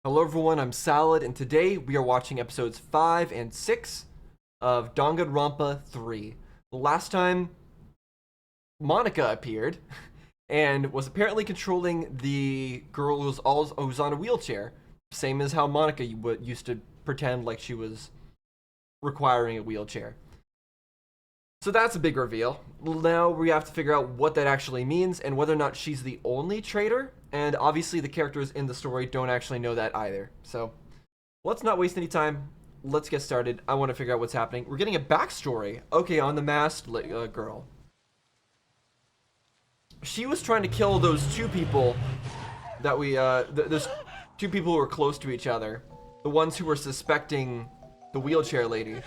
Hello everyone, I'm Salad, and today we are watching episodes 5 and 6 of Danganronpa 3. The last time, Monica appeared and was apparently controlling the girl who was on a wheelchair. Same as how Monica used to pretend like she was requiring a wheelchair. So that's a big reveal. Now we have to figure out what that actually means and whether or not she's the only traitor. And obviously the characters in the story don't actually know that either. So let's not waste any time. Let's get started. I want to figure out what's happening. We're getting a backstory. Okay, on the masked girl. She was trying to kill those two people that those two people who were close to each other. The ones who were suspecting the wheelchair lady.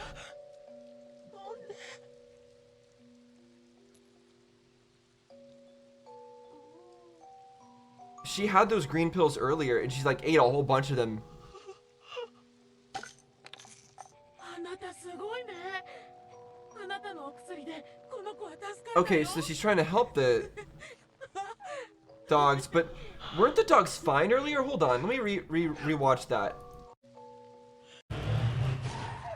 She had those green pills earlier, and she's like ate a whole bunch of them. Okay, so she's trying to help the dogs, but weren't the dogs fine earlier? Hold on, let me rewatch that.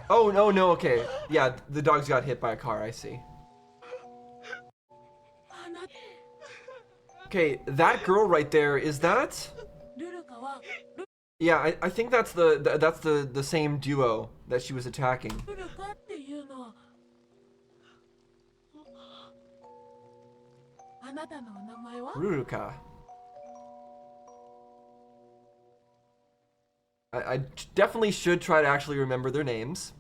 Oh, no, okay. Yeah, the dogs got hit by a car, I see. Okay, that girl right there, is that? Yeah, I think that's the same duo that she was attacking. Ruruka. I definitely should try to actually remember their names.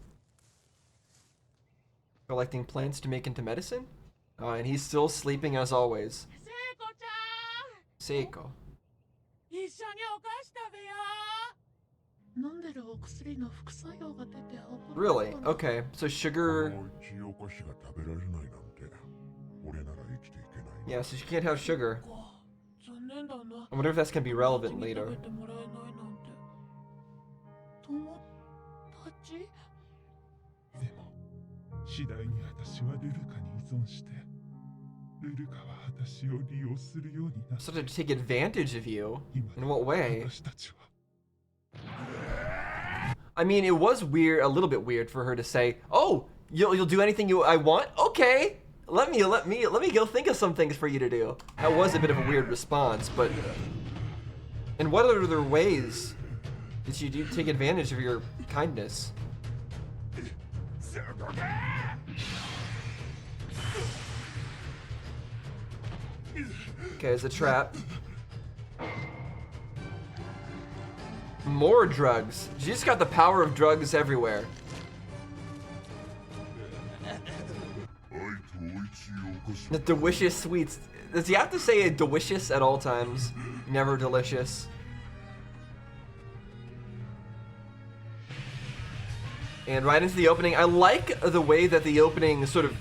Collecting plants to make into medicine? And he's still sleeping as always. Seiko. Really? Okay, so sugar... Yeah, so she can't have sugar. I wonder if that's gonna be relevant later. So to take advantage of you? In what way? I mean, it was weird, a little bit weird for her to say, "Oh, you'll do anything I want? Okay, let me go think of some things for you to do." That was a bit of a weird response, but in what other ways did she take advantage of your kindness? Okay, it's a trap. More drugs. She just got the power of drugs everywhere. The delicious sweets. Does he have to say delicious at all times? Never delicious. And right into the opening. I like the way that the opening sort of,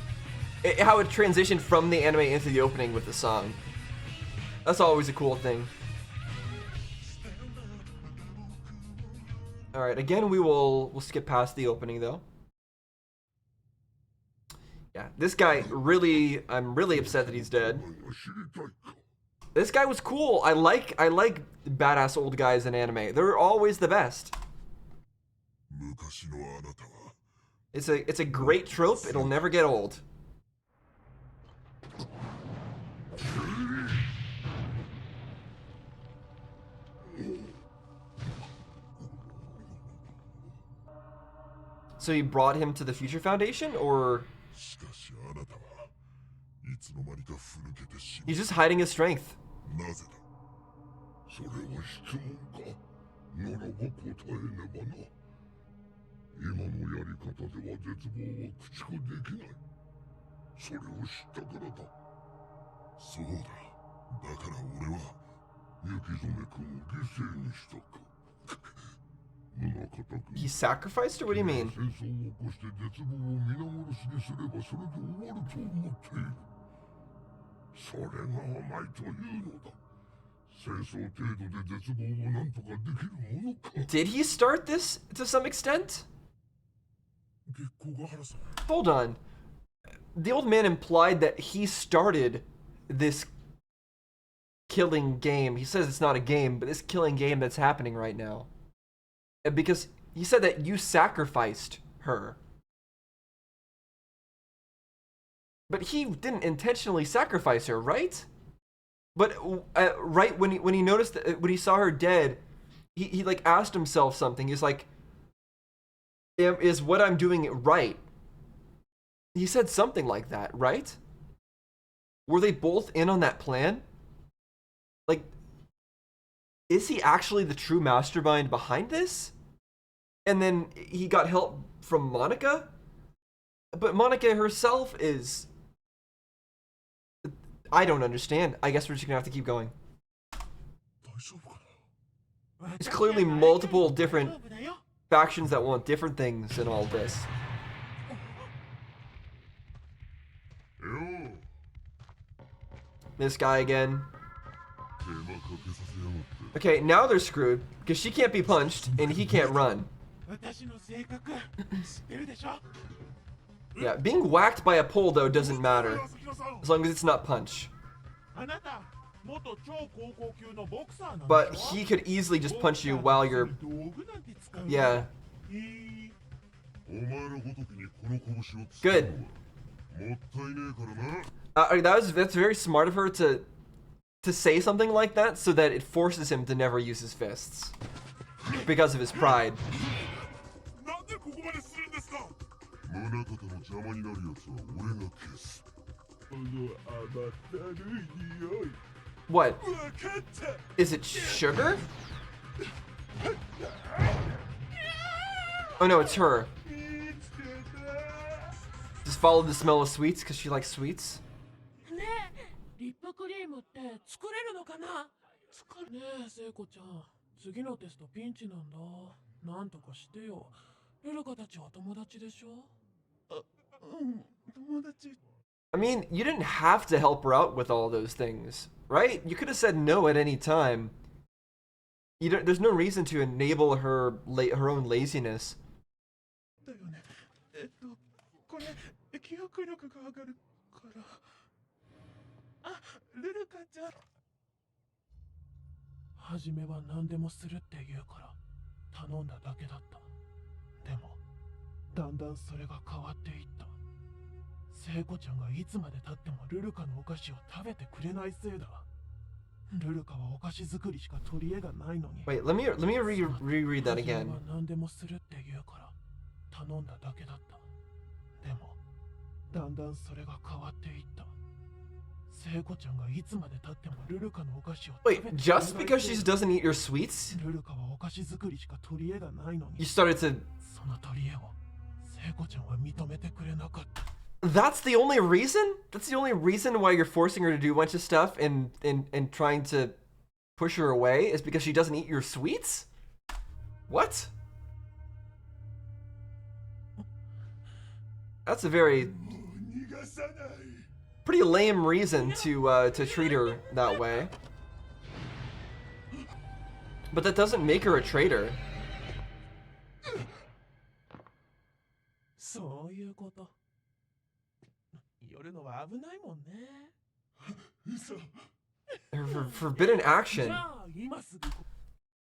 how it transitioned from the anime into the opening with the song. That's always a cool thing. All right, again, we'll skip past the opening though. Yeah, this guy really, I'm really upset that he's dead. This guy was cool. I like badass old guys in anime. They're always the best. It's a great trope. It'll never get old. So he brought him to the Future Foundation, or he's just hiding his strength? He sacrificed her? What do you mean? Did he start this to some extent? Hold on. The old man implied that he started this killing game. He says it's not a game, but this killing game that's happening right now. because he said that you sacrificed her. But he didn't intentionally sacrifice her, right? But right when he noticed that, when he saw her dead, he like asked himself something. He's like, is what I'm doing right? He said something like that, right? Were they both in on that plan? Like, is he actually the true mastermind behind this? And then he got help from Monica? But Monica herself is... I don't understand. I guess we're just gonna have to keep going. There's clearly multiple different factions that want different things in all this. This guy again. Okay, now they're screwed because she can't be punched and he can't run. Yeah, being whacked by a pole though doesn't matter as long as it's not punch. But he could easily just punch you while you're... Yeah. Good. That's very smart of her to say something like that so that it forces him to never use his fists because of his pride. What? Is it sugar? Oh no, it's her. Just follow the smell of sweets because she likes sweets. I mean, you didn't have to help her out with all those things, right? You could have said no at any time. There's no reason to enable her own laziness. Wait, let me reread that again. Wait, just because she doesn't eat your sweets, you started to... That's the only reason? That's the only reason why you're forcing her to do a bunch of stuff and trying to push her away is because she doesn't eat your sweets? What? That's a very... pretty lame reason to treat her that way. But that doesn't make her a traitor. Forbidden action.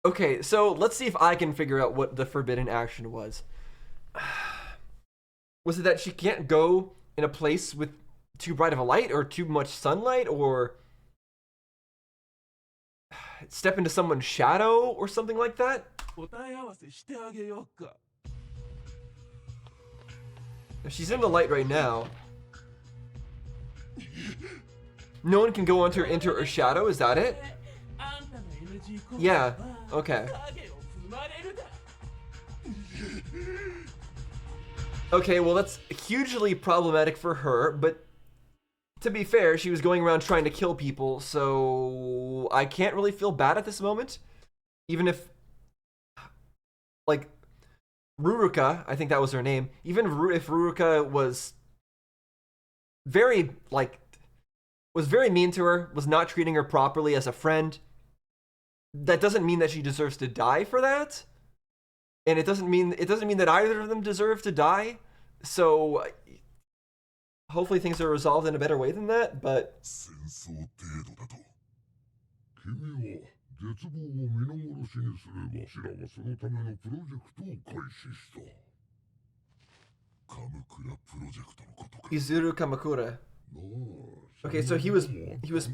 Okay, so let's see if I can figure out what the forbidden action was. Was it that she can't go in a place with too bright of a light or too much sunlight or step into someone's shadow or something like that? She's in the light right now. No one can go into her shadow, is that it? Yeah, okay. Okay, well that's hugely problematic for her, but to be fair, she was going around trying to kill people, so I can't really feel bad at this moment. Even if, like, Ruruka, I think that was her name, even if Ruruka was very, like, was very mean to her, was not treating her properly as a friend, that doesn't mean that she deserves to die for that. And it doesn't mean that either of them deserve to die. So hopefully things are resolved in a better way than that, but Izuru Kamakura. Okay, so he was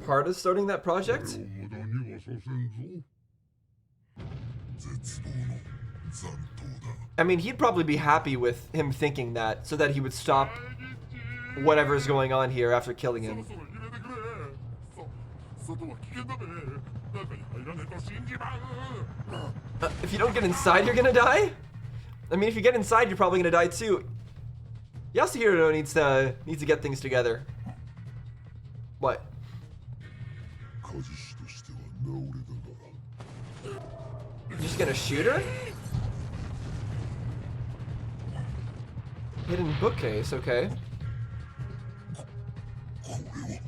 part of starting that project? I mean, he'd probably be happy with him thinking that, so that he would stop whatever's going on here after killing him. If you don't get inside, you're gonna die? I mean, if you get inside, you're probably gonna die too. Yasuhiro needs to get things together. What? You're just gonna shoot her? Hidden bookcase, okay.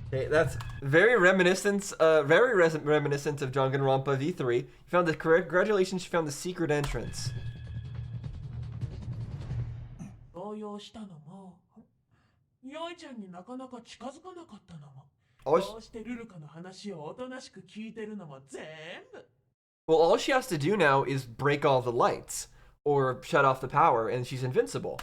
Okay, that's very reminiscent of Danganronpa V3. You found the congratulations, you found the secret entrance. Well, all she has to do now is break all the lights or shut off the power, and she's invincible.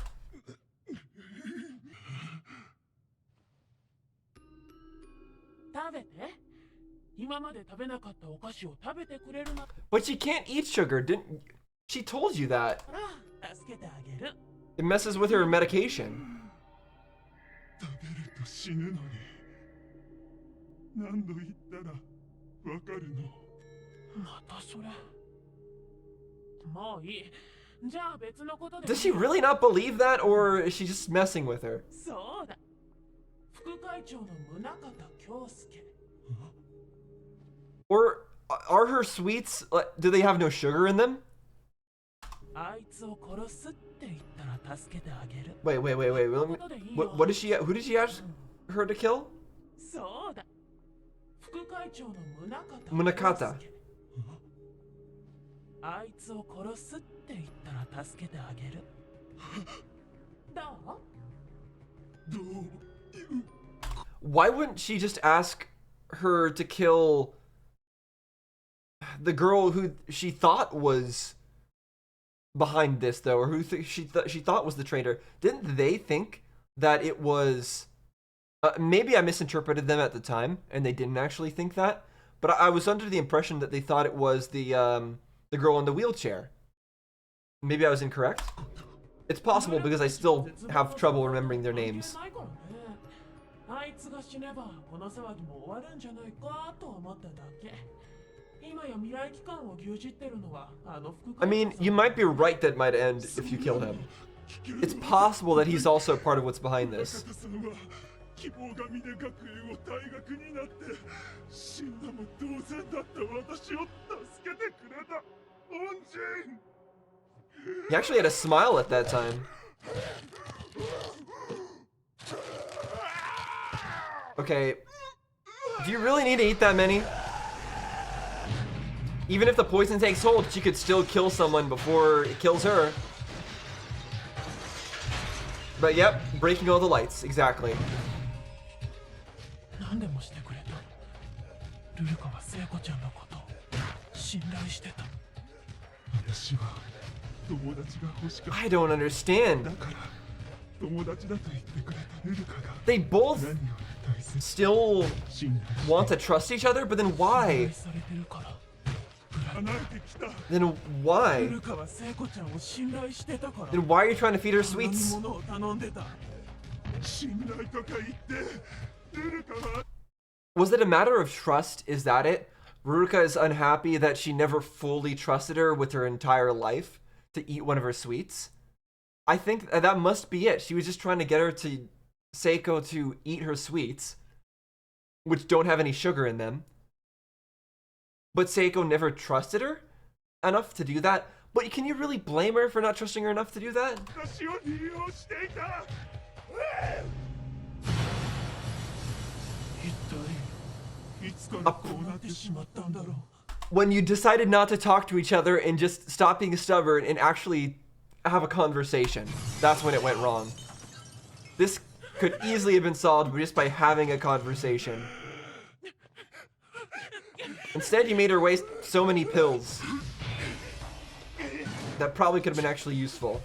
But she can't eat sugar, didn't she? Told you that. It messes with her medication. Does she really not believe that, or is she just messing with her? Or are her sweets, do they have no sugar in them? Wait. What did she, who did she ask her to kill? Munakata. Why wouldn't she just ask her to kill the girl who she thought was behind this, though, or who she thought was the traitor? Didn't they think that it was? Maybe I misinterpreted them at the time, and they didn't actually think that. But I was under the impression that they thought it was the girl in the wheelchair. Maybe I was incorrect. It's possible because I still have trouble remembering their names. I mean, you might be right that might end if you kill him. It's possible that he's also part of what's behind this. He actually had a smile at that time. Okay, do you really need to eat that many? Even if the poison takes hold, she could still kill someone before it kills her. But yep, breaking all the lights, exactly. I don't understand. They both still want to trust each other, but then why? Then why? Then why are you trying to feed her sweets? Was it a matter of trust? Is that it? Ruruka is unhappy that she never fully trusted her with her entire life to eat one of her sweets. I think that must be it. She was just trying to get her to Seiko to eat her sweets, which don't have any sugar in them. But Seiko never trusted her enough to do that. But can you really blame her for not trusting her enough to do that? When you decided not to talk to each other and just stop being stubborn and actually have a conversation, that's when it went wrong. This could easily have been solved just by having a conversation. Instead, you made her waste so many pills. That probably could have been actually useful.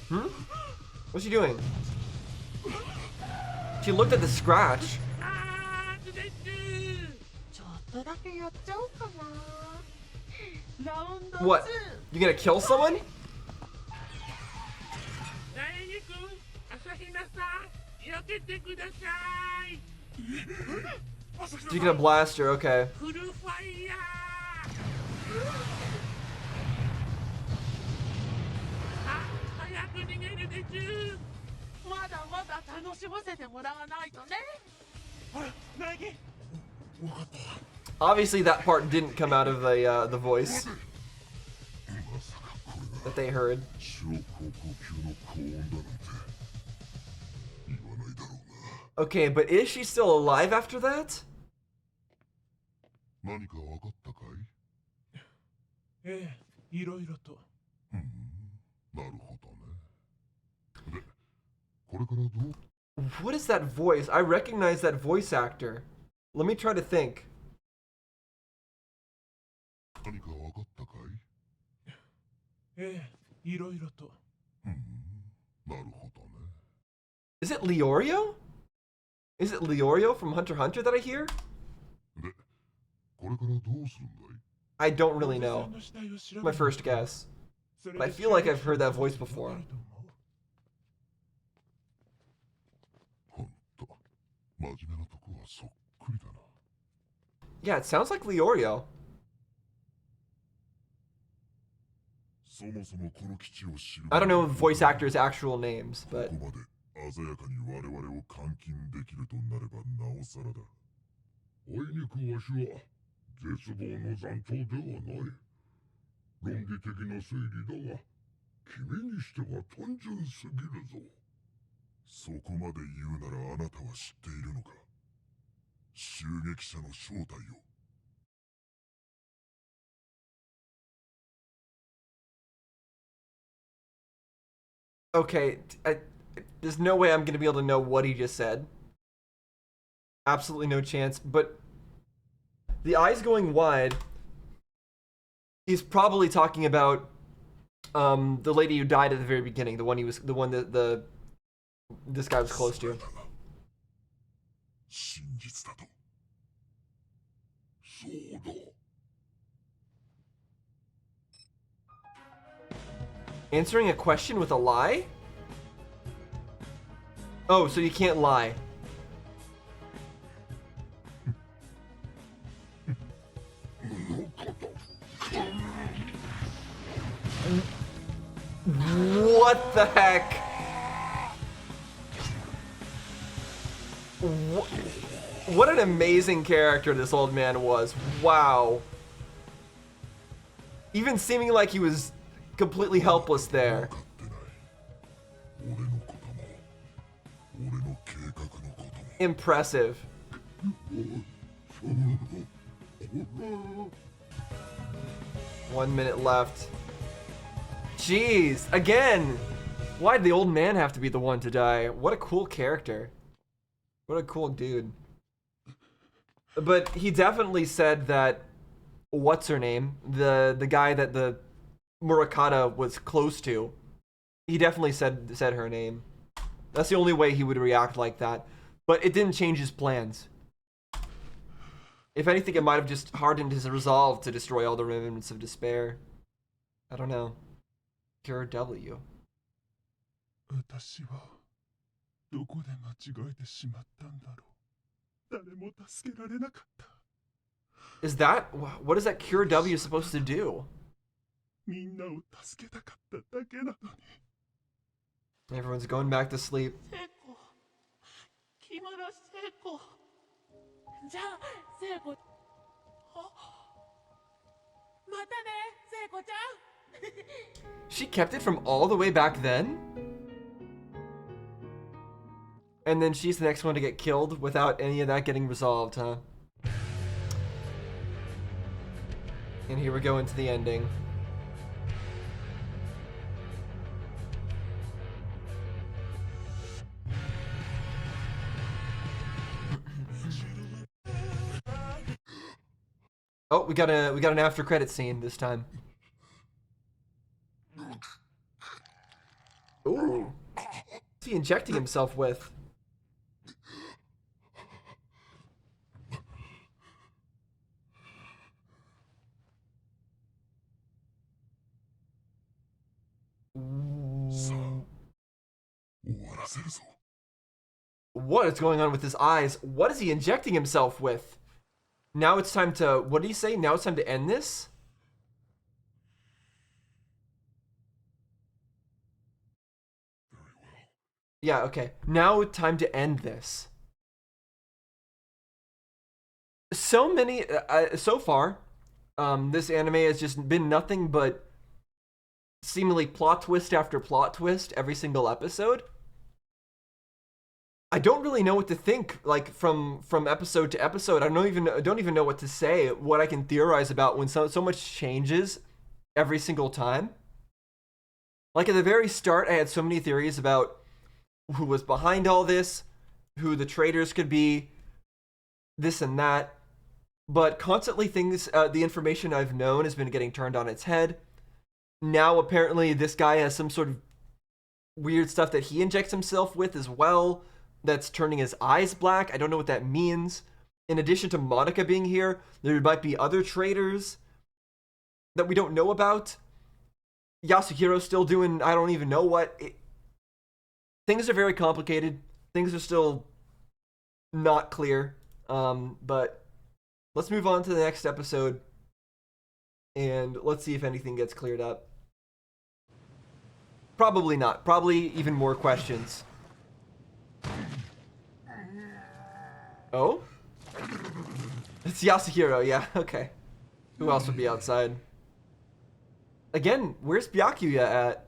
Hmm? What's she doing? She looked at the scratch. What? You gonna kill someone? You're gonna blast her, okay. Obviously that part didn't come out of the voice that they heard. Okay, but is she still alive after that? What is that voice? I recognize that voice actor. Let me try to think. Is it Leorio? Is it Leorio from Hunter x Hunter that I hear? I don't really know. My first guess. But I feel like I've heard that voice before. Yeah, it sounds like Leorio. I don't know voice actors' actual names, but... Okay, there's no way I'm gonna be able to know what he just said. Absolutely no chance, but the eyes going wide, he's probably talking about the lady who died at the very beginning, the one that this guy was close to. Answering a question with a lie? Oh, so you can't lie. What the heck? What an amazing character this old man was. Wow. Even seeming like he was completely helpless there. Impressive. 1 minute left. Jeez, again! Why'd the old man have to be the one to die? What a cool character. What a cool dude. But he definitely said that, what's her name? The guy that the Murakata was close to. He definitely said her name. That's the only way he would react like that. But it didn't change his plans. If anything, it might have just hardened his resolve to destroy all the remnants of despair. I don't know. Pure W. Is that... What is that Cure W supposed to do? Everyone's going back to sleep. She kept it from all the way back then? And then she's the next one to get killed without any of that getting resolved, huh? And here we go into the ending. Oh, we got an after credit scene this time. Ooh. What's he injecting himself with? What is going on with his eyes? What is he injecting himself with? Now it's time to, what did he say? Now it's time to end this? Yeah, okay. Now time to end this. So far, this anime has just been nothing but seemingly plot twist after plot twist every single episode. I don't really know what to think, like from episode to episode. I don't even know what to say, what I can theorize about when so much changes every single time. Like at the very start, I had so many theories about who was behind all this, who the traitors could be, this and that. But constantly the information I've known has been getting turned on its head. Now apparently this guy has some sort of weird stuff that he injects himself with as well, that's turning his eyes black. I don't know what that means. In addition to Monica being here, there might be other traitors that we don't know about. Yasuhiro's still doing I don't even know what. Things are very complicated. Things are still not clear. But let's move on to the next episode and let's see if anything gets cleared up. Probably not. Probably even more questions. Oh? It's Yasuhiro, yeah, okay. Who else would be outside? Again, where's Byakuya at?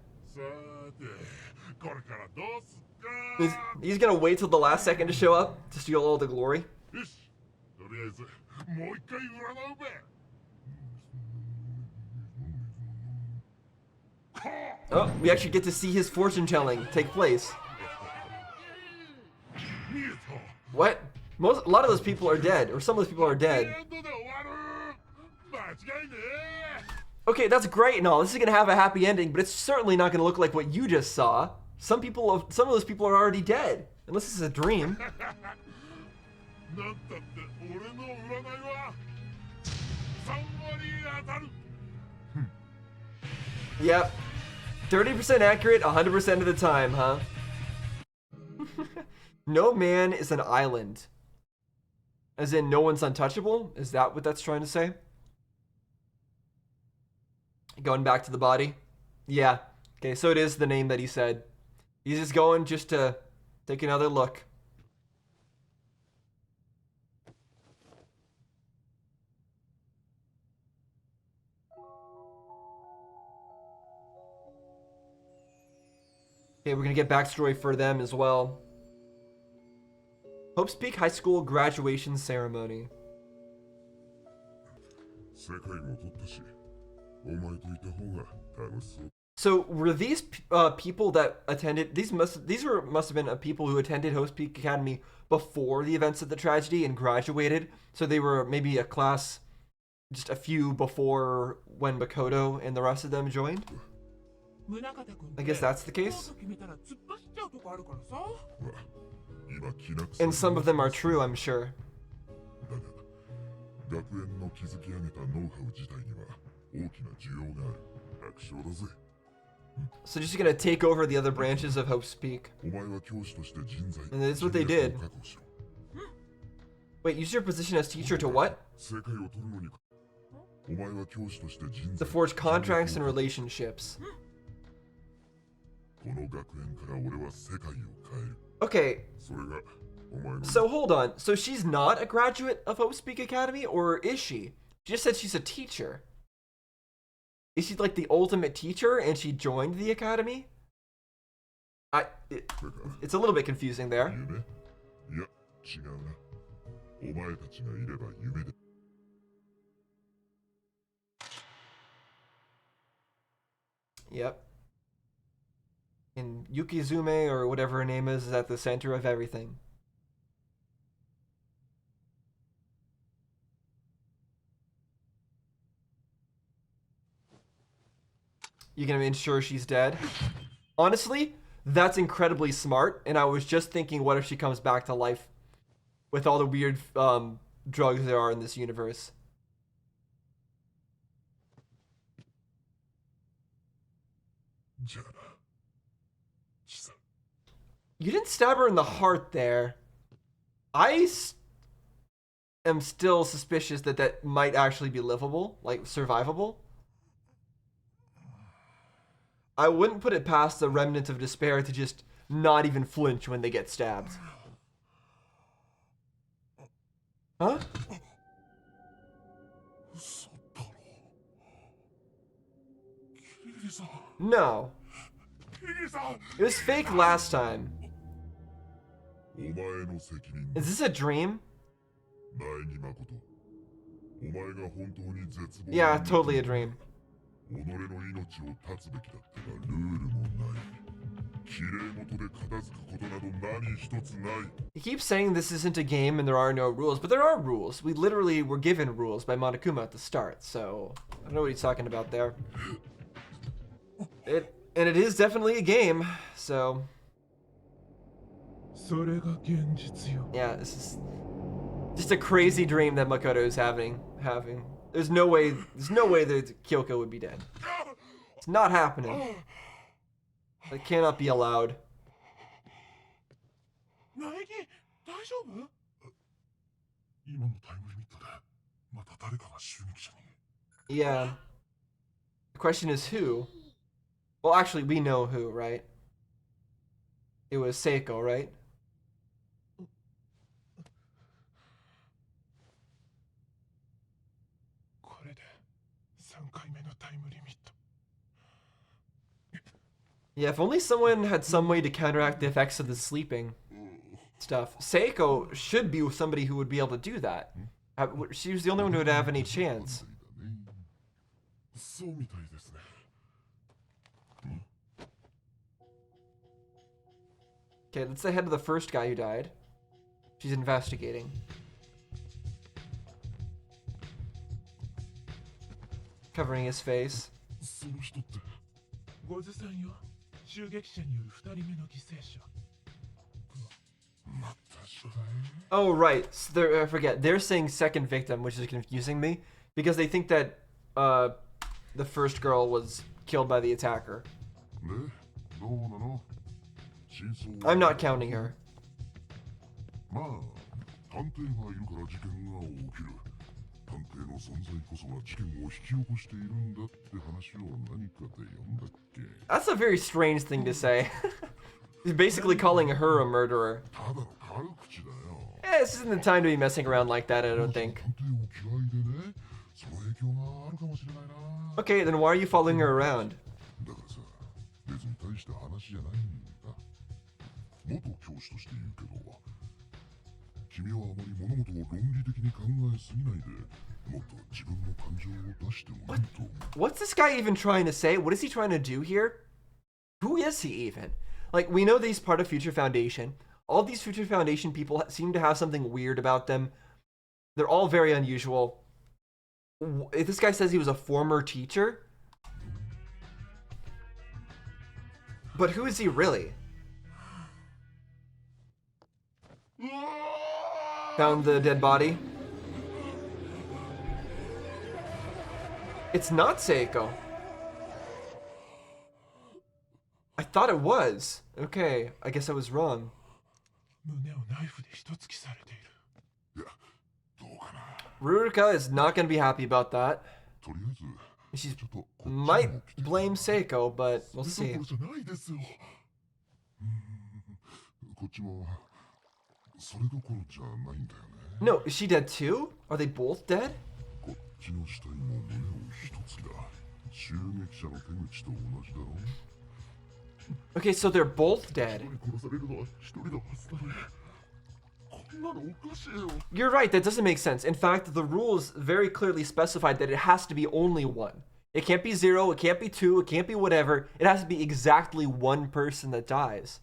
He's gonna wait till the last second to show up to steal all the glory. Oh, we actually get to see his fortune telling take place. What? A lot of those people are dead, or some of those people are dead. Okay, that's great and all. This is gonna have a happy ending, but it's certainly not gonna look like what you just saw. Some of those people are already dead, unless this is a dream. Yep. 30% accurate 100% of the time, huh? No man is an island. As in, no one's untouchable? Is that what that's trying to say? Going back to the body? Yeah. Okay, so it is the name that he said. He's just going just to take another look. Okay, we're gonna get backstory for them as well. Hope's Peak High School graduation ceremony. So were these people that attended must have been people who attended Hope's Peak Academy before the events of the tragedy and graduated? So they were maybe a class just a few before when Makoto and the rest of them joined? I guess that's the case. And some of them are true, I'm sure. So just gonna take over the other branches of Hope's Peak. And that's what they did. Wait, use your position as teacher to what? To forge contracts and relationships. Okay. So hold on. So she's not a graduate of Hope's Peak Academy, or is she? She just said she's a teacher. Is she like the ultimate teacher and she joined the academy? It's a little bit confusing there. Yep. And Yukizume, or whatever her name is at the center of everything. You're gonna ensure she's dead. Honestly, that's incredibly smart. And I was just thinking, what if she comes back to life with all the weird drugs there are in this universe? You didn't stab her in the heart there. I am still suspicious that that might actually be livable, like survivable. I wouldn't put it past the remnant of despair to just not even flinch when they get stabbed. Huh? No. It was fake last time. Is this a dream? Yeah, totally a dream. He keeps saying this isn't a game and there are no rules, but there are rules. We literally were given rules by Monokuma at the start, so I don't know what he's talking about there. And it is definitely a game, so yeah, this is just a crazy dream that Makoto is having. There's no way that Kyoko would be dead. It's not happening. It cannot be allowed. Yeah. The question is who? Well, actually, we know who, right? It was Seiko, right? Yeah, if only someone had some way to counteract the effects of the sleeping stuff. Seiko should be somebody who would be able to do that. She was the only one who would have any chance. Okay, that's the head of the first guy who died. She's investigating. Covering his face. Oh, right. So I forget. They're saying second victim, which is confusing me. Because they think that the first girl was killed by the attacker. I'm not counting her. That's a very strange thing to say. He's basically calling her a murderer. This isn't the time to be messing around like that, I don't think. Okay, then why are you following her around? What's this guy even trying to say? What is he trying to do here? Who is he even? Like, we know that he's part of Future Foundation. All these Future Foundation people seem to have something weird about them. They're all very unusual. If this guy says he was a former teacher, but who is he really? Found the dead body. It's not Seiko. I thought it was. Okay, I guess I was wrong. Ruruka is not going to be happy about that. She might blame Seiko, but we'll see. No, is she dead too? Are they both dead? Okay, so they're both dead. You're right, that doesn't make sense. In fact, the rules very clearly specified that it has to be only one. It can't be 0, it can't be 2, it can't be whatever. It has to be exactly one person that dies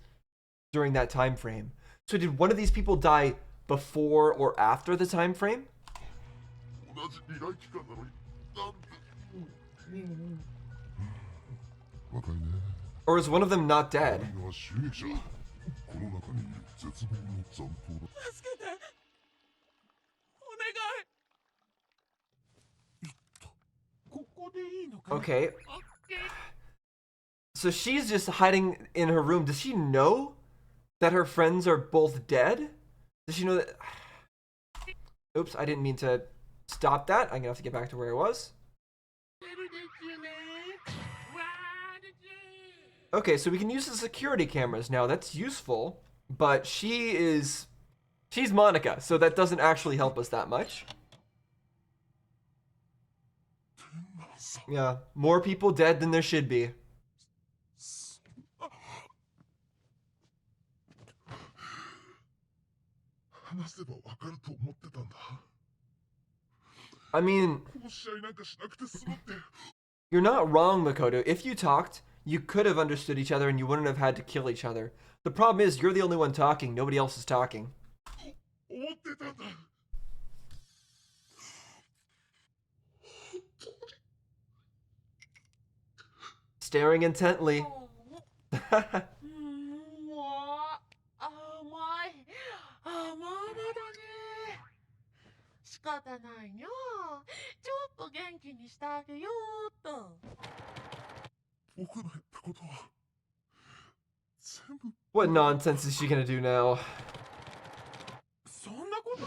during that time frame. So did one of these people die before or after the time frame? Or is one of them not dead? は収益者この中に絶望の残党だ助けてお願いここでいいのか Okay. オッケー So she's just hiding in her room. Does she know that her friends are both dead? Does she know that? Oops, I didn't mean to stop that. I'm gonna have to get back to where I was. 出るですよねわーです Okay, so we can use the security cameras now. That's useful, but she's Monica, so that doesn't actually help us that much. Yeah, more people dead than there should be. 話せばわかると思ってたんだ I mean, 殺し合いなんかしなくて済むって you're not wrong, Makoto. If you talked, you could have understood each other and you wouldn't have had to kill each other. The problem is, you're the only one talking. Nobody else is talking. 思ってたんだ Staring intently. うわ甘い甘々だね仕方ないにゃちょっと元気にしてあげようっと僕のやったことは全部 What nonsense is she gonna do now? そんなこと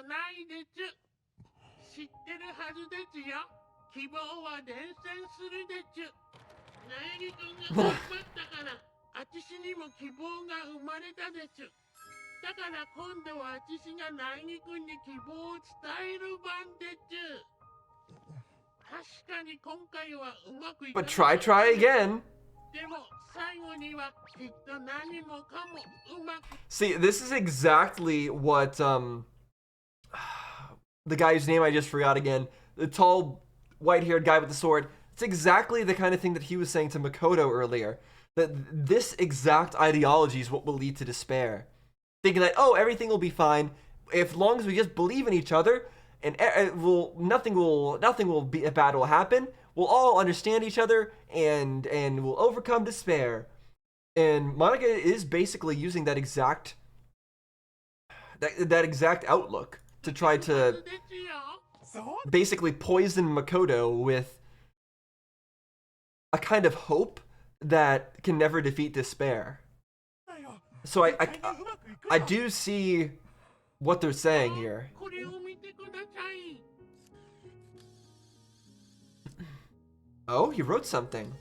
ないです知ってるはずですよ希望は伝染するです苗木君が頑張ったから私にも希望が生まれたですだから今度は私が苗木君に希望を伝える番です確かに今回はうまくいか But な try かった again. でも最後にはきっと何もかもうまく See, this is exactly what the guy whose name I just forgot again, the tall white-haired guy with the sword. It's exactly the kind of thing that he was saying to Makoto earlier. That this exact ideology is what will lead to despair. Thinking that, oh, everything will be fine as long as we just believe in each other, and nothing will be bad will happen. We'll all understand each other, and we'll overcome despair. And Monica is basically using that exact outlook to try to ですよそう basically poison Makoto with a kind of hope that can never defeat despair. だよ So I 絶対にうまくいくよ I do see what they're saying here. これを見てください Oh, he wrote something.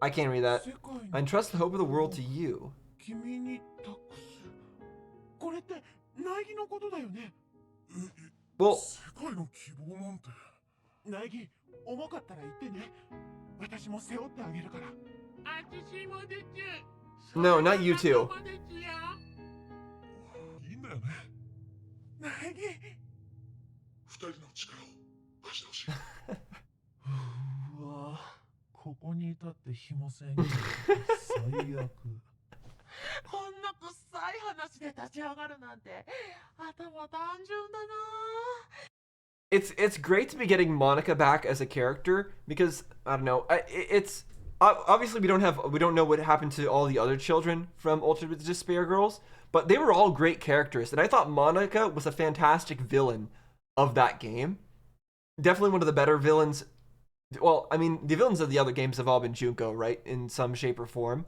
I can't read that. 世界 I の entrust the hope of the world to you. 君に託すこれって苗木のことだよね Well, 世界の希望なんて苗木重かったら言ってね私も背負ってあげるから私もです No, not you two. 仲間ですよいいんだよね苗木二人の力を貸してほしい うわここにいたってひません最悪こんな臭い話で立ち上がるなんて頭単純だな it's great to be getting Monica back as a character because I don't know. It's obviously we don't know what happened to all the other children from Ultimate Despair Girls, but they were all great characters, and I thought Monica was a fantastic villain of that game. Definitely one of the better villains. Well, I mean, the villains of the other games have all been Junko, right, in some shape or form.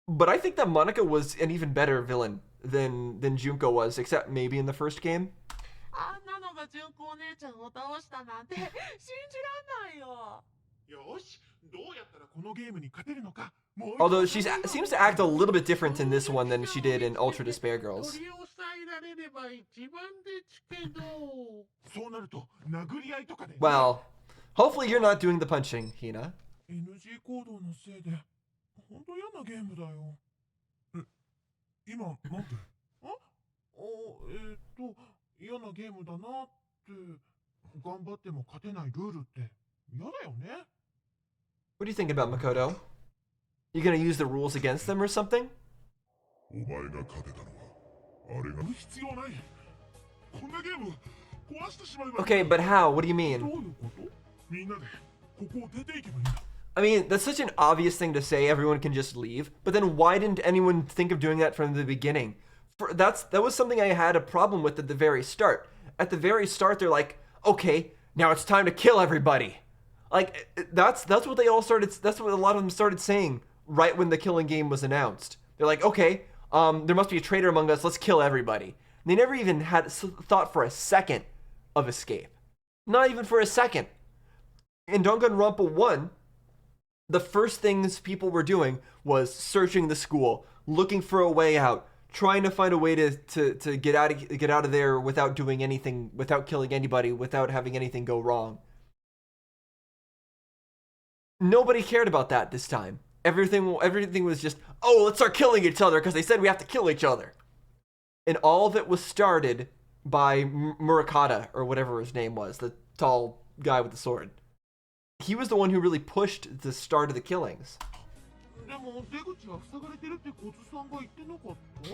But I think that Monica was an even better villain than Junko was, except maybe in the first game. あんなのが純子お姉ちゃんを倒したなんて信じらんないよよしどうやったらこのゲームに勝てるのか Although she seems to act a little bit different in this one than she did in Ultra Despair Girls. 取り押さえられれば一番ですけどそうなると殴り合いとかで Well, hopefully you're not doing the punching, Hina. NG 行動のせいで本当嫌なゲームだよ今なんて嫌なゲームだなって頑張っても勝てないルールって嫌だよね What do you think about Makoto? You gonna use the rules against them or something? お前が勝てたのはあれが必要ないこんなゲーム壊してしまえば Okay, but how? What do you どう mean? いうことみんなでここを出ていけばいいんだ。 I mean, that's such an obvious thing to say. Everyone can just leave. But then why didn't anyone think of doing that from the beginning? That was something I had a problem with at the very start. At the very start, they're like, okay, now it's time to kill everybody. Like, that's what they all started, that's what a lot of them started saying right when the killing game was announced. They're like, okay, there must be a traitor among us, let's kill everybody. They never even had thought for a second of escape. Not even for a second. In Danganronpa 1, the first things people were doing was searching the school, looking for a way out, trying to find a way to get out of there without doing anything, without killing anybody, without having anything go wrong. Nobody cared about that this time. Everything was just, oh, let's start killing each other because they said we have to kill each other. And all of it was started by Murakata, or whatever his name was, the tall guy with the sword. He was the one who really pushed the start of the killings. でも出口が塞がれてるって小津さんが言ってなかった？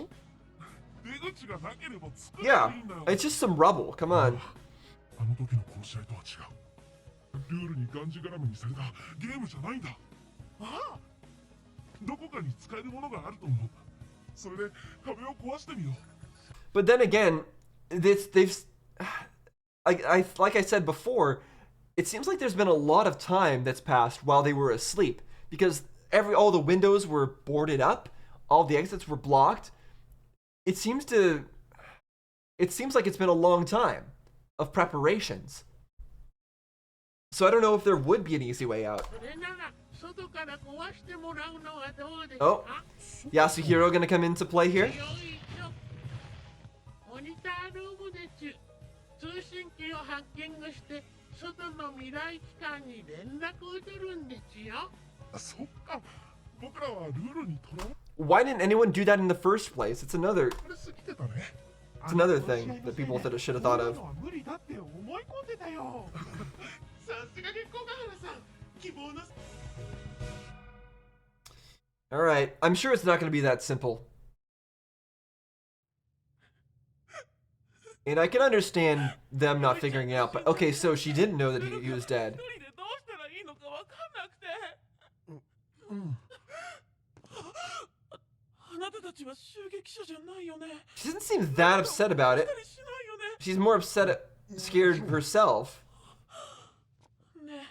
出口がなければ作れば Yeah, いいんだよ。 it's just some rubble. Come on. あの時の殺し合いとは違う。ルールにがんじがらめにされたゲームじゃないんだ。ああ、どこかに使えるものがあると思う。それで壁を壊してみよう。 But then again, like I said before, it seems like there's been a lot of time that's passed while they were asleep, because all the windows were boarded up, all the exits were blocked. It seems like it's been a long time of preparations. So I don't know if there would be an easy way out. それなら外から壊してもらうのはどうです Oh, か？ Yasuhiro gonna come into play here? よいしょ。モニタールームでちゅ。通信機をハッキングして外の未来機関に連絡を取るんですよ。あ、そっか。僕らはルールにとらわ Why didn't anyone do that in the first place? It's another れすぎてたね。 it's another thing that people should have thought of. 無理だって思い込んでたよ。さすがに小川原さん、希望の Alright, I'm sure it's not gonna be that simple. And I can understand them not figuring it out, but okay, so she didn't know that he was dead. 一人でどうしたらいいのかわかんなくて。うん。あなたたちは襲撃者じゃないよね。 She doesn't seem that upset about it. したりしないよね。 She's more scared herself. ね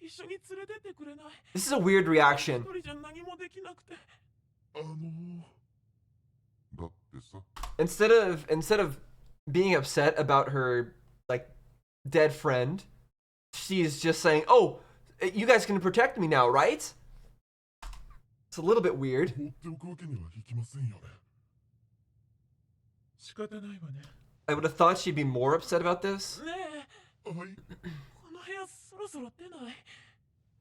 え、一緒に連れてってくれない？ This is a weird reaction. 一人じゃ何もできなくて。だってさ。 Instead of being upset about her like dead friend, she's just saying, "Oh, you guys can protect me now, right?" It's a little bit weird. 放っておくわけにはいきませんよね。仕方ないわね。 I would have thought she'd be more upset about this. ねえ、はい。この部屋そろそろ出ない？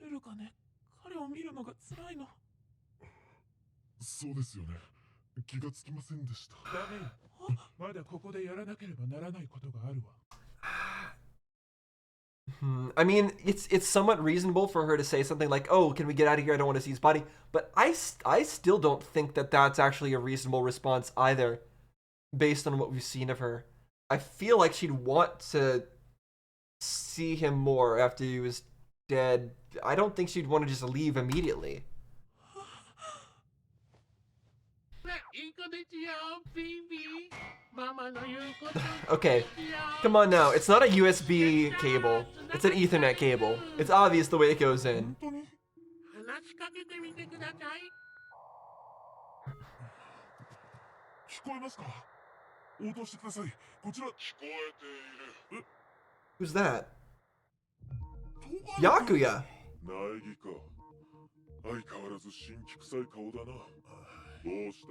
ルルカね、彼を見るのが辛いの。そうですよね。気がつきませんでした。ダメよ。まだここでやらなければならないことがあるわ。I mean, it's somewhat reasonable for her to say something like, "Oh, can we get out of here? I don't want to see his body." But I still don't think that that's actually a reasonable response either, based on what we've seen of her. I feel like she'd want to see him more after he was dead. I don't think she'd want to just leave immediately. Okay, come on now. It's not a USB cable. It's an Ethernet cable. It's obvious the way it goes in. 本当に？話しかけてみてください。聞こえますか？応答してください。こちら。聞こえている。 Who's that? 東川 Yakuya. 苗木か。相変わらず神気臭い顔だな。どうした？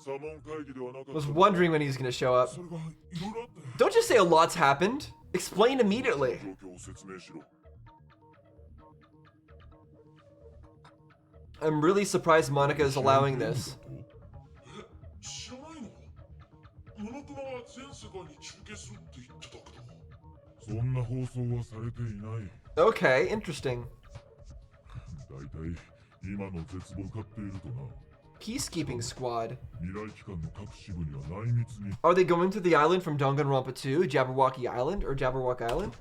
サモン会議ではなかった。 Was wondering when he's gonna show up. それがいろいろあって。 Don't just say a lot's happened. Explain immediately. 状況を説明しろ。 I'm really surprised Monica is allowing this. 知らないの？モノクマは全世界に中継するって言ってたけど。そんな放送はされていない。 Okay, interesting. だいたい今の絶望買っているとな。 Peacekeeping squad. 未来機関の各支部には内密に。 Are they going to the island from Danganronpa 2, Jabberwocky Island or Jabberwock Island?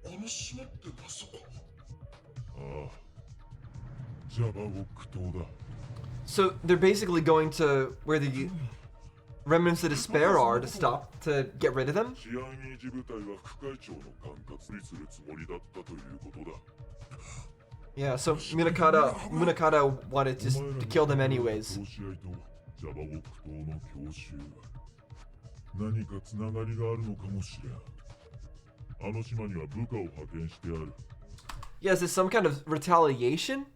あの島ってまさか。ジャバを苦闘だ。 So they're basically going to where the remnants of despair are to get rid of them. 治安維持部隊は副会長の管轄にするつもりだったということだ。 Yeah, so Munakata wanted just to kill them anyways. 殺し合いとジャバを苦闘の強襲。何かつながりがあるのかもしれん。あの島には部下を派遣してある。 Yeah, is this some kind of retaliation?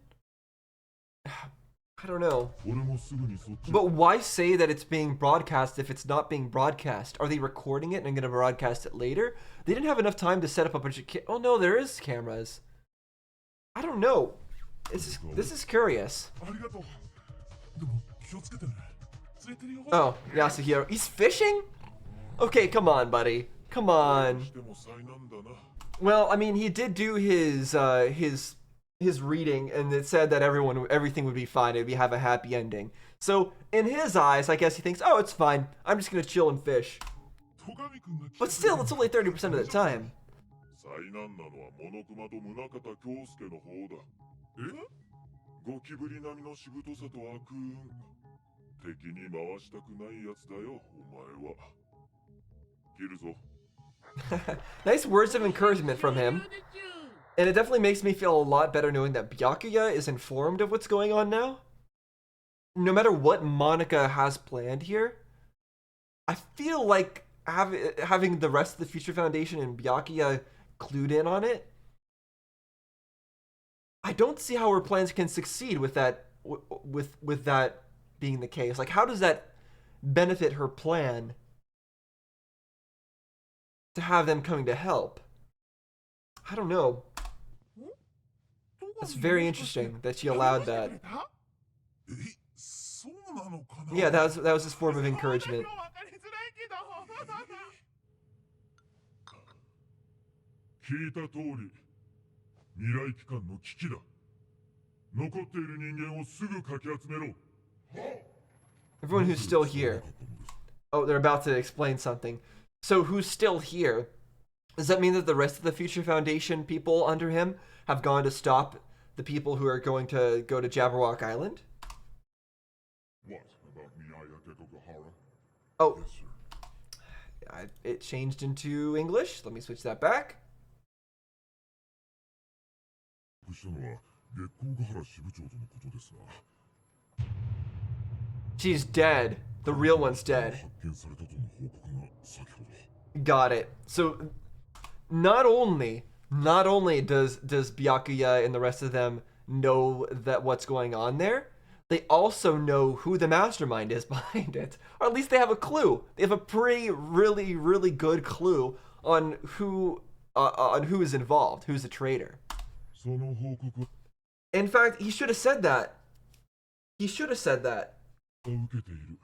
I don't know. 俺もすぐにそっち。 But why say that it's being broadcast if it's not being broadcast? Are they recording it and going to broadcast it later? They didn't have enough time to set up a bunch of oh no, there is cameras. I don't know. This is curious. ありがとう。でも気をつけてね。連れてるよ。 Oh, Yasuhiro. He's fishing? Okay, come on, buddy. Come on. しても災難だな。 Well, I mean, he did do his reading, and it said that everything would be fine. It'd have a happy ending. So in his eyes, I guess he thinks, oh, it's fine. I'm just gonna chill and fish. 戸上君が来てくれ But still, it's only 30% of the time. 災難なのはモノクマと宗像京介の方だ。え？ゴキブリ並みのしぶとさと悪運。敵に回したくないやつだよ、お前は。切るぞ。 Nice words of encouragement from him. And it definitely makes me feel a lot better knowing that Byakuya is informed of what's going on now. No matter what Monica has planned here, I feel like having the rest of the Future Foundation and Byakuya clued in on it, I don't see how her plans can succeed with that with that being the case. Like, how does that benefit her plan to have them coming to help? I don't know. It's very interesting that she allowed that. え、そうなのかな？ Yeah, that was his form of encouragement. 聞いた通り、未来機関の危機だ。残っている人間をすぐかき集めろ。 Everyone who's still here. Oh, they're about to explain something. So who's still here? Does that mean that the rest of the Future Foundation people under him have gone to stop the people who are going to go to Jabberwock Island? What about Miyake Tokahara? Oh, Yes, sir. it changed into English. Let me switch that back. したのは月光ヶ原支部長とのことですが。 She's dead. The real one's dead. 発見されたとの報告が先ほど。 Got it. So not only does Byakuya and the rest of them know that what's going on there, they also know who the mastermind is behind it. Or at least they have a clue. They have a really good clue on who is involved, who's the traitor. その報告は In fact, he should have said that. He should have said that. 受けている。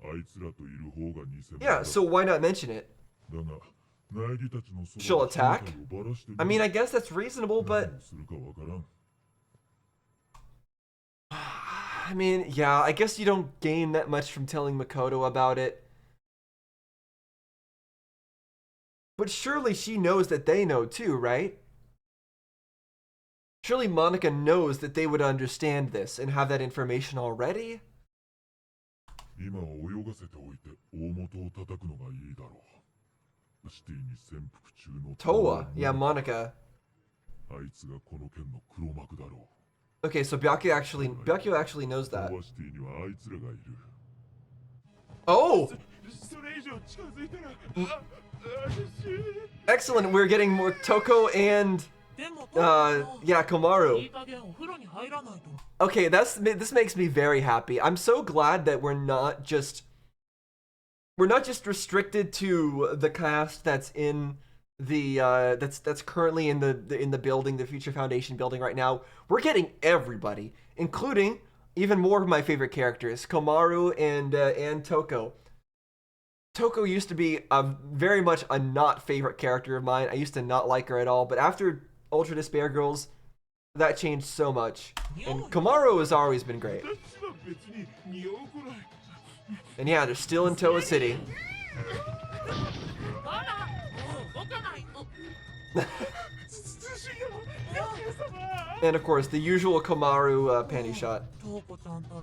あいつらといる方が偽物だ。 Yeah, so why not mention it? だが、苗木たちのそば She'll で attack? 正体をばらしてみ I mean, I guess that's reasonable, 何 but をするかわからん。 I mean, yeah, I guess you don't gain that much from telling Makoto about it. But surely she knows that they know too, right? Surely Monica knows that they would understand this and have that information already? 今は泳がせておいて大元を叩くのがいいだろう。シティに潜伏中の Toa, yeah, Monica. あいつがこの件の黒幕だろ Okay, so Byakuya actually knows う。 that. トワシティにはあいつらがいる。 Oh, それ以上近づいたら、excellent. We're getting more Toko and yeah, Komaru. Okay, this makes me very happy. I'm so glad that we're not just restricted to the cast that's in the that's currently in the building, the Future Foundation building right now. We're getting everybody, including even more of my favorite characters, Komaru and Toko. Toko used to be very much a not favorite character of mine. I used to not like her at all, but after Ultra Despair Girls, that changed so much. And Komaru has always been great. And yeah, they're still in Toa City. And of course, the usual Komaru panty shot. トウコちゃんたら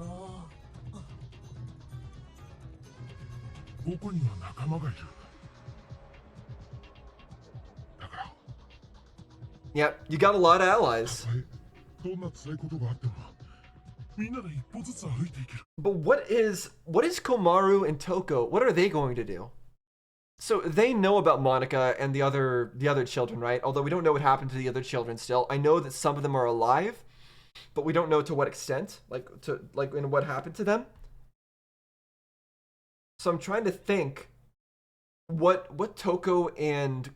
僕には仲間がいる。だから、 Yep, you got a lot of allies. たとえどんな辛いことがあっても、みんなで一歩ずつ歩いていける。 But what is Komaru and Toko? What are they going to do? So they know about Monica and the other children, right? Although we don't know what happened to the other children still. I know that some of them are alive, but we don't know to what extent, like in what happened to them. So I'm trying to think what Toko and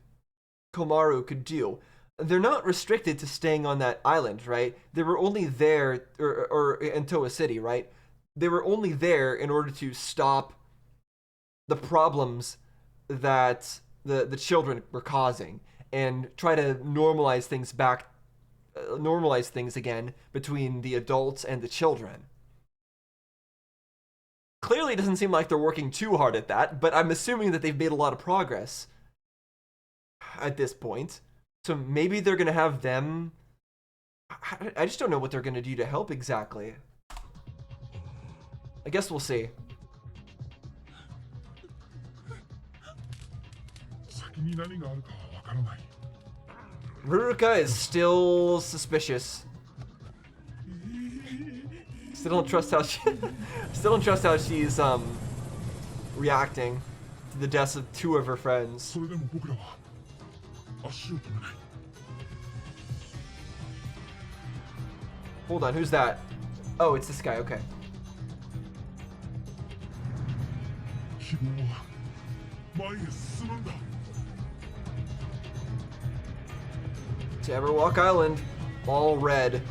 Komaru could do. They're not restricted to staying on that island, right? They were only there, or in Toa City, right? They were only there in order to stop the problems that the children were causing and try to normalize things again between the adults and the children. Clearly, it doesn't seem like they're working too hard at that, but I'm assuming that they've made a lot of progress at this point. So maybe they're going to have them... I just don't know what they're going to do to help exactly. I guess we'll see. 先に何があるかはわからない。 Ruruka is still suspicious. Still don't trust how she's reacting to the deaths of two of her friends. それでも僕らは足を止めない。 Hold on, who's that? Oh, it's this guy. Okay. 希望は前へ進むんだ。 Jabberwock Island, all red,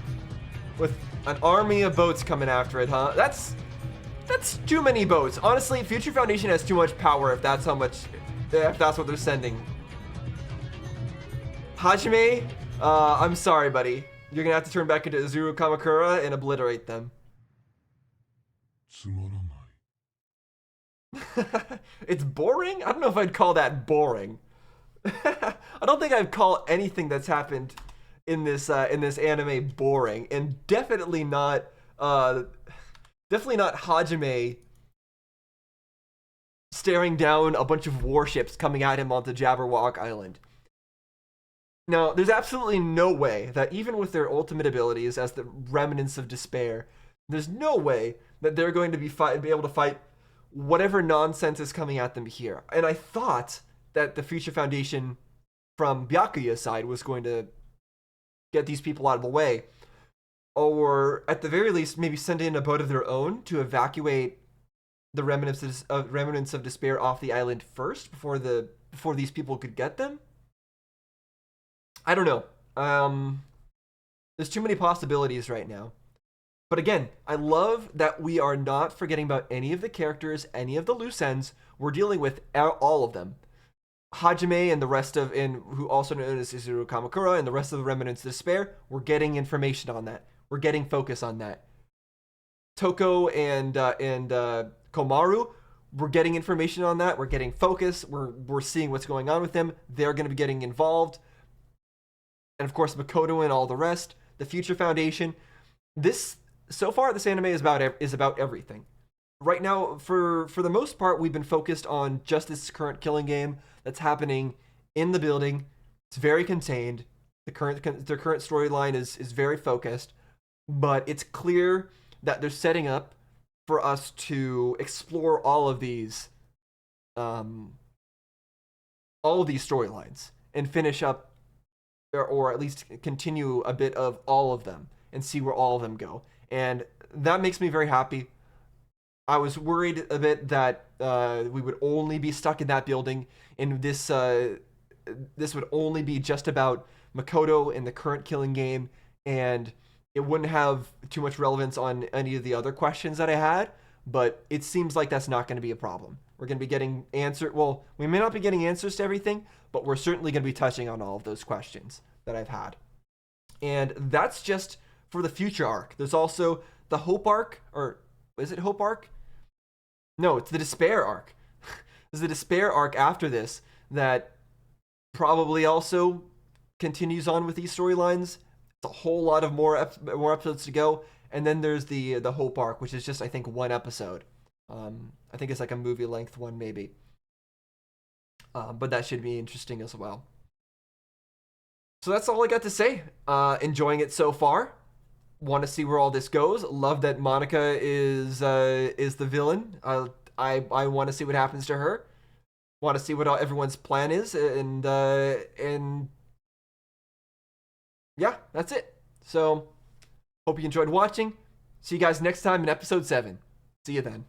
with an army of boats coming after it, huh? That's too many boats. Honestly, Future Foundation has too much power if that's what they're sending. Hajime, I'm sorry, buddy. You're gonna have to turn back into Izuru Kamakura and obliterate them. つまらない。 It's boring? I don't know if I'd call that boring. I don't think I'd call anything that's happened in this anime boring, and definitely not Hajime staring down a bunch of warships coming at him onto Jabberwock Island. Now, there's absolutely no way that even with their ultimate abilities as the remnants of despair, there's no way that they're going to be able to fight whatever nonsense is coming at them here. And I thought that the Future Foundation from Byakuya's side was going to get these people out of the way, or at the very least maybe send in a boat of their own to evacuate the remnants of despair off the island first before these people could get them. I don't know. There's too many possibilities right now. But again, I love that we are not forgetting about any of the characters, any of the loose ends. We're dealing with all of them. Hajime and the rest of, who also known as Izuru Kamakura, and the rest of the remnants of despair, we're getting information on that. We're getting focus on that. Toko and Komaru, we're getting information on that. We're getting focus. We're seeing what's going on with them. They're going to be getting involved. And of course, Makoto and all the rest. The Future Foundation. So far, this anime is about everything. Right now, for the most part, we've been focused on just this current killing game that's happening in the building. It's very contained. The current storyline is very focused, but it's clear that they're setting up for us to explore all of these storylines and finish up, or at least continue a bit of all of them and see where all of them go. And that makes me very happy. I was worried a bit that we would only be stuck in that building, and this would only be just about Makoto in the current killing game, and it wouldn't have too much relevance on any of the other questions that I had. But it seems like that's not going to be a problem. We're going to be getting well, we may not be getting answers to everything, but we're certainly going to be touching on all of those questions that I've had. And that's just for the future arc. There's also the Hope arc, or is it Hope arc? No, it's the Despair arc. There's the Despair arc after this that probably also continues on with these storylines It's a whole lot of more episodes to go, and then there's the Hope arc, which is just I think one episode. I think it's like a movie length one maybe. But that should be interesting as well. So that's all I got to say. Enjoying it so far. Want to see where all this goes. Love that Monica is the villain. I want to see what happens to her. Want to see what everyone's plan is, and yeah, that's it. So hope you enjoyed watching. See you guys next time in episode 7. See you then.